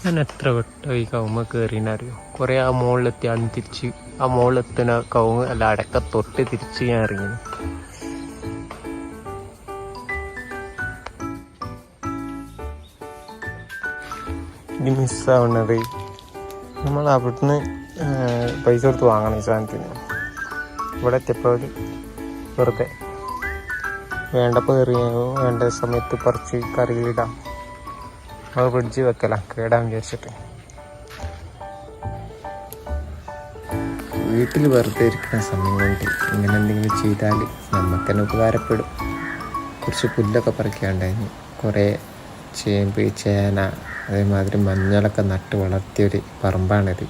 ഞാൻ എത്ര വട്ടം ഈ കവുമ്മ കയറിയെന്നറിയോ? കുറേ ആ മുകളിലെത്തി തിരിച്ച് ആ മുകളിലെത്തുന്ന കവുങ്ങ് അല്ല അടക്ക തൊട്ട് തിരിച്ച് ഞാൻ ഇറങ്ങി. ഇത് മിസ്സാവുന്നത് നമ്മൾ അവിടുന്ന് പൈസ കൊടുത്ത് വാങ്ങണം ഈ സാധനത്തിന്. ഇവിടെ എത്തിയപ്പോൾ വെറുതെ വേണ്ടപ്പോൾ എറിയാനോ വേണ്ട സമയത്ത് പറിച്ച് കറിയിലിടാം, അത് ഫ്രിഡ്ജ് വെക്കലാം കേടാൻ വിചാരിച്ചിട്ട്. വീട്ടിൽ വെറുതെ ഇരിക്കുന്ന സമയം കൊണ്ട് ഇങ്ങനെ എന്തെങ്കിലും ചെയ്താൽ നമുക്ക് തന്നെ ഉപകാരപ്പെടും. കുറച്ച് പുല്ലൊക്കെ പറിക്കാണ്ടായിരുന്നു, കുറേ ചേമ്പ് ചേന അതേമാതിരി മഞ്ഞളൊക്കെ നട്ട് വളർത്തിയൊരു പറമ്പാണിത്.